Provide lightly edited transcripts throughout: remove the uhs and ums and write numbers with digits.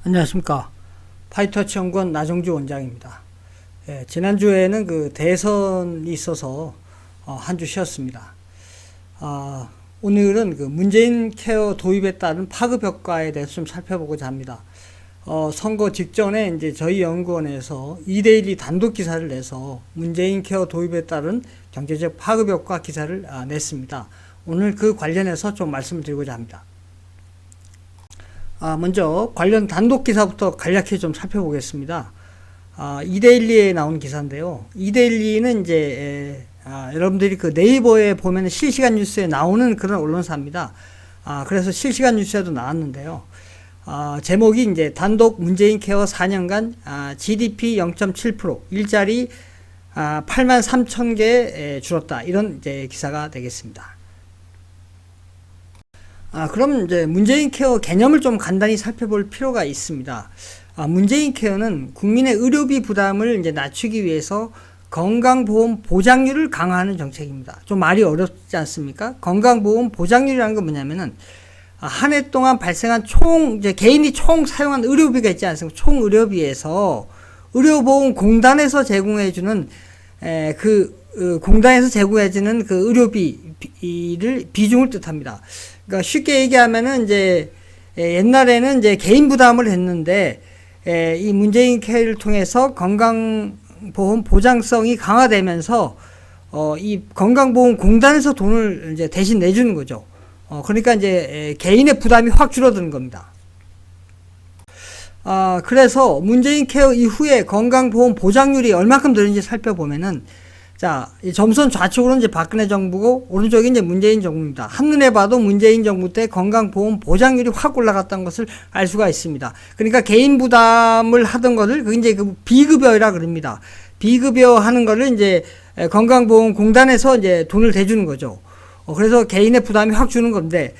안녕하십니까. 파이터치 연구원 나정주 원장입니다. 지난주에는 그 대선이 있어서 한 주 쉬었습니다. 오늘은 그 문재인 케어 도입에 따른 파급 효과에 대해서 좀 살펴보고자 합니다. 선거 직전에 이제 저희 연구원에서 2대1이 단독 기사를 내서 문재인 케어 도입에 따른 경제적 파급 효과 기사를 냈습니다. 오늘 그 관련해서 좀 말씀을 드리고자 합니다. 먼저 관련 단독 기사부터 간략히 좀 살펴보겠습니다. 2대12에 나온 기사인데요. 2대12는 이제 여러분들이 그 네이버에 보면 실시간 뉴스에 나오는 그런 언론사입니다. 그래서 실시간 뉴스에도 나왔는데요. 제목이 이제 단독 문재인 케어 4년간 GDP 0.7%, 일자리 8만 3천 개 줄었다. 이런 이제 기사가 되겠습니다. 그럼 이제 문재인 케어 개념을 좀 간단히 살펴볼 필요가 있습니다. 문재인 케어는 국민의 의료비 부담을 이제 낮추기 위해서 건강보험 보장률을 강화하는 정책입니다. 좀 말이 어렵지 않습니까? 건강보험 보장률이라는 건 뭐냐면은 한 해 동안 발생한 이제 개인이 총 사용한 의료비가 있지 않습니까? 총 의료비에서 의료보험공단에서 제공해주는 공단에서 제공해주는 그 의료비를 비중을 뜻합니다. 그러니까 쉽게 얘기하면은 이제 옛날에는 이제 개인 부담을 했는데 이 문재인 케어를 통해서 건강보험 보장성이 강화되면서 이 건강보험공단에서 돈을 이제 대신 내주는 거죠. 그러니까 이제 개인의 부담이 확 줄어드는 겁니다. 그래서 문재인 케어 이후에 건강보험 보장률이 얼마큼 늘는지 살펴보면은 자, 점선 좌측으로는 이제 박근혜 정부고 오른쪽이 이제 문재인 정부입니다. 한눈에 봐도 문재인 정부 때 건강보험 보장률이 확 올라갔다는 것을 알 수가 있습니다. 그러니까 개인 부담을 하던 것을 그게 이제 그 비급여라 그럽니다. 비급여 하는 거를 이제 건강보험공단에서 이제 돈을 대주는 거죠. 그래서 개인의 부담이 확 주는 건데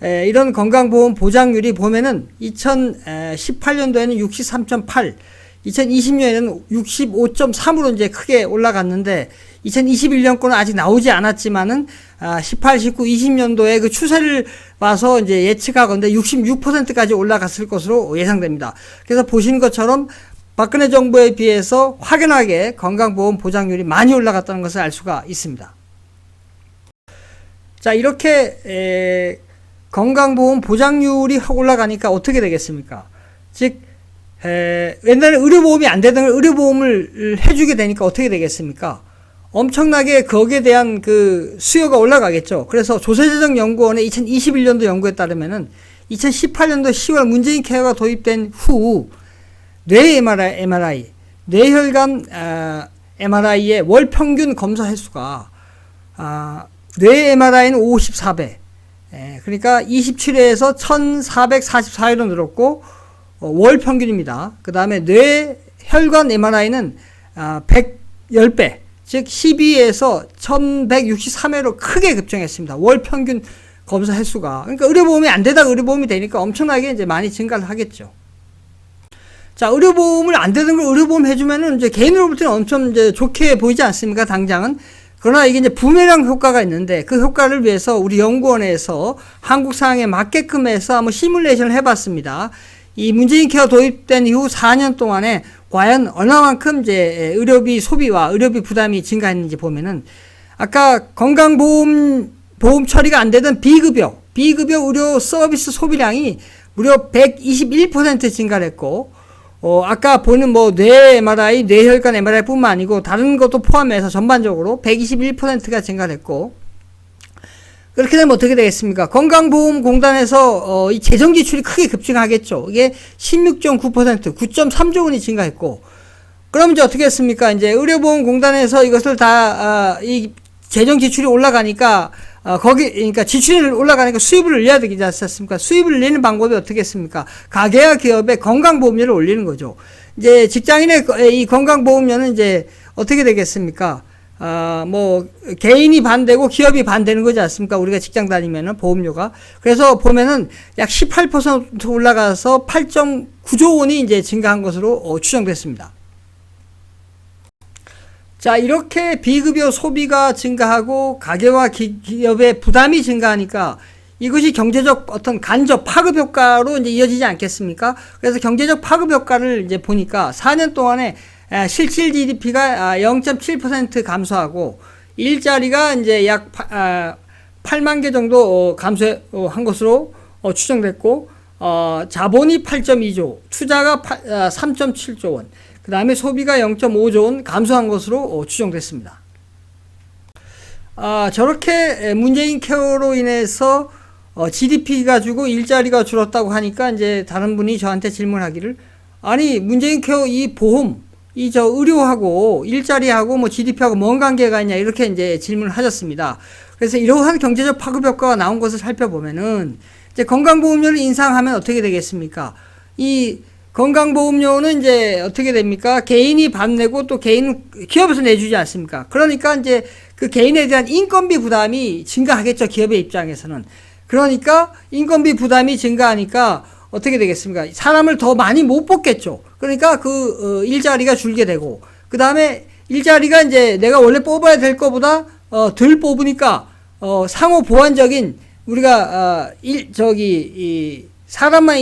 이런 건강보험 보장률이 보면은 2018년도에는 63.8, 2020년에는 65.3으로 이제 크게 올라갔는데 2021년 거는 아직 나오지 않았지만은 18, 19, 20년도에 그 추세를 봐서 이제 예측하건대 66%까지 올라갔을 것으로 예상됩니다. 그래서 보시는 것처럼 박근혜 정부에 비해서 확연하게 건강보험 보장률이 많이 올라갔다는 것을 알 수가 있습니다. 자, 이렇게 건강보험 보장률이 확 올라가니까 어떻게 되겠습니까? 즉 옛날에 의료보험이 안 되던 걸 의료보험을 해주게 되니까 어떻게 되겠습니까? 엄청나게 거기에 대한 그 수요가 올라가겠죠. 그래서 조세재정연구원의 2021년도 연구에 따르면은 2018년도 10월 문재인 케어가 도입된 후 뇌 MRI, 뇌혈관 MRI의 월 평균 검사 횟수가 뇌 MRI는 54배, 그러니까 27회에서 1444회로 늘었고 월 평균입니다. 그 다음에 뇌혈관 MRI는 110배, 즉 12에서 1163회로 크게 급증했습니다. 월 평균 검사 횟수가. 그러니까 의료보험이 안 되다가 의료보험이 되니까 엄청나게 이제 많이 증가를 하겠죠. 자, 의료보험을 안 되는 걸 의료보험 해주면은 이제 개인으로 볼 때는 엄청 이제 좋게 보이지 않습니까? 당장은. 그러나 이게 이제 부메랑 효과가 있는데 그 효과를 위해서 우리 연구원에서 한국 상황에 맞게끔 해서 한번 시뮬레이션을 해봤습니다. 이 문재인 케어 도입된 이후 4년 동안에 과연 얼마만큼 이제 의료비 소비와 의료비 부담이 증가했는지 보면은 아까 건강보험 처리가 안 되던 비급여 의료 서비스 소비량이 무려 121% 증가를 했고 아까 보는 뭐 뇌 MRI, 뇌혈관 MRI 뿐만 아니고 다른 것도 포함해서 전반적으로 121%가 증가를 했고 그렇게 되면 어떻게 되겠습니까? 건강보험공단에서 이 재정 지출이 크게 급증하겠죠. 이게 16.9%, 9.3조 원이 증가했고, 그럼 이제 어떻게 했습니까? 이제 의료보험공단에서 이것을 다 이 재정 지출이 올라가니까 그러니까 지출이 올라가니까 수입을 늘려야 되지 않습니까? 수입을 늘리는 방법이 어떻게 했습니까? 가게와 기업의 건강보험료를 올리는 거죠. 이제 직장인의 이 건강보험료는 이제 어떻게 되겠습니까? 뭐 개인이 반대고 기업이 반대는 거지 않습니까? 우리가 직장 다니면은 보험료가. 그래서 보면은 약 18% 올라가서 8.9조 원이 이제 증가한 것으로 추정됐습니다. 자, 이렇게 비급여 소비가 증가하고 가계와 기업의 부담이 증가하니까 이것이 경제적 어떤 간접 파급 효과로 이제 이어지지 않겠습니까? 그래서 경제적 파급 효과를 이제 보니까 4년 동안에 실질 GDP가 0.7% 감소하고 일자리가 이제 약 8만 개 정도 감소한 것으로 추정됐고, 자본이 8.2조, 투자가 3.7조 원, 그 다음에 소비가 0.5조 원 감소한 것으로 추정됐습니다. 저렇게 문재인 케어로 인해서 GDP 가지고 일자리가 줄었다고 하니까 이제 다른 분이 저한테 질문하기를, 아니 문재인 케어 이 보험, 이 저 의료하고 일자리하고 뭐 GDP하고 뭔 관계가 있냐, 이렇게 이제 질문을 하셨습니다. 그래서 이러한 경제적 파급 효과가 나온 것을 살펴보면은, 이제 건강보험료를 인상하면 어떻게 되겠습니까? 이 건강보험료는 이제 어떻게 됩니까? 개인이 반 내고 또 기업에서 내주지 않습니까? 그러니까 이제 그 개인에 대한 인건비 부담이 증가하겠죠, 기업의 입장에서는. 그러니까 인건비 부담이 증가하니까 어떻게 되겠습니까? 사람을 더 많이 못 뽑겠죠. 그러니까 일자리가 줄게 되고, 그 다음에 일자리가 이제 내가 원래 뽑아야 될 거보다 덜 뽑으니까 상호 보완적인, 우리가 사람만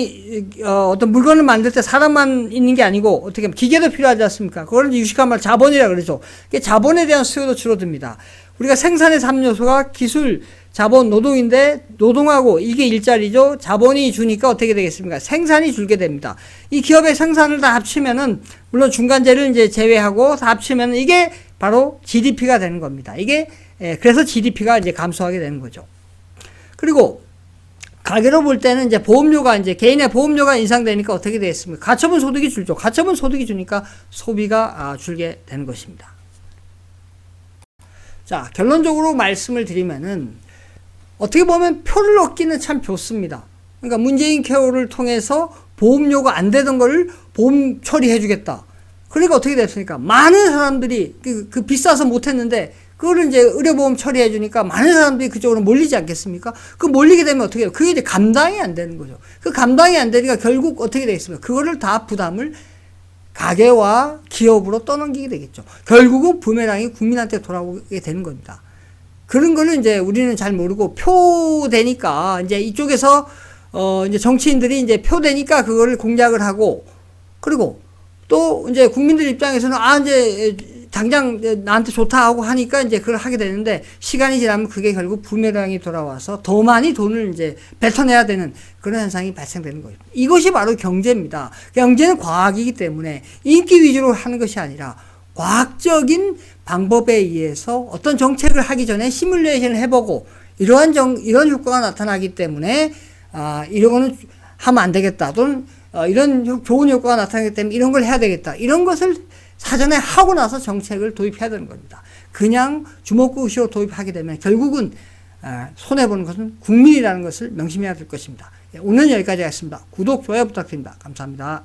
어떤 물건을 만들 때 사람만 있는 게 아니고 어떻게 보면 기계도 필요하지 않습니까? 그걸 유식한 말 자본이라 그러죠. 자본에 대한 수요도 줄어듭니다. 우리가 생산의 3요소가 기술, 자본, 노동인데, 노동하고 이게 일자리죠. 자본이 주니까 어떻게 되겠습니까? 생산이 줄게 됩니다. 이 기업의 생산을 다 합치면은, 물론 중간재를 이제 제외하고 다 합치면은 이게 바로 GDP가 되는 겁니다. 그래서 GDP가 이제 감소하게 되는 거죠. 그리고 가계로 볼 때는 이제 보험료가, 이제 개인의 보험료가 인상되니까 어떻게 되겠습니까? 가처분 소득이 줄죠. 가처분 소득이 주니까 소비가 줄게 되는 것입니다. 자, 결론적으로 말씀을 드리면은, 어떻게 보면 표를 얻기는 참 좋습니다. 그러니까 문재인 케어를 통해서 보험료가 안 되던 거를 보험 처리해 주겠다. 그러니까 어떻게 됐습니까? 많은 사람들이 비싸서 못 했는데 그거를 이제 의료보험 처리해 주니까 많은 사람들이 그쪽으로 몰리지 않겠습니까? 그 몰리게 되면 어떻게 해요? 그게 이제 감당이 안 되는 거죠. 그 감당이 안 되니까 결국 어떻게 되겠습니까? 그거를 다 부담을 가계와 기업으로 떠넘기게 되겠죠. 결국은 부메랑이 국민한테 돌아오게 되는 겁니다. 그런 거를 이제 우리는 잘 모르고, 표 되니까, 이제 이쪽에서, 이제 정치인들이 이제 표 되니까 그거를 공략을 하고, 그리고 또 이제 국민들 입장에서는, 이제 당장 나한테 좋다 하고 하니까 이제 그걸 하게 되는데, 시간이 지나면 그게 결국 부메랑이 돌아와서 더 많이 돈을 이제 뱉어내야 되는 그런 현상이 발생되는 거죠. 이것이 바로 경제입니다. 경제는 과학이기 때문에 인기 위주로 하는 것이 아니라, 과학적인 방법에 의해서 어떤 정책을 하기 전에 시뮬레이션을 해보고, 이런 효과가 나타나기 때문에, 이거는 하면 안 되겠다. 또는, 이런 좋은 효과가 나타나기 때문에 이런 걸 해야 되겠다. 이런 것을 사전에 하고 나서 정책을 도입해야 되는 겁니다. 그냥 주먹구구식으로 도입하게 되면 결국은, 손해보는 것은 국민이라는 것을 명심해야 될 것입니다. 오늘은 여기까지 하겠습니다. 구독, 좋아요 부탁드립니다. 감사합니다.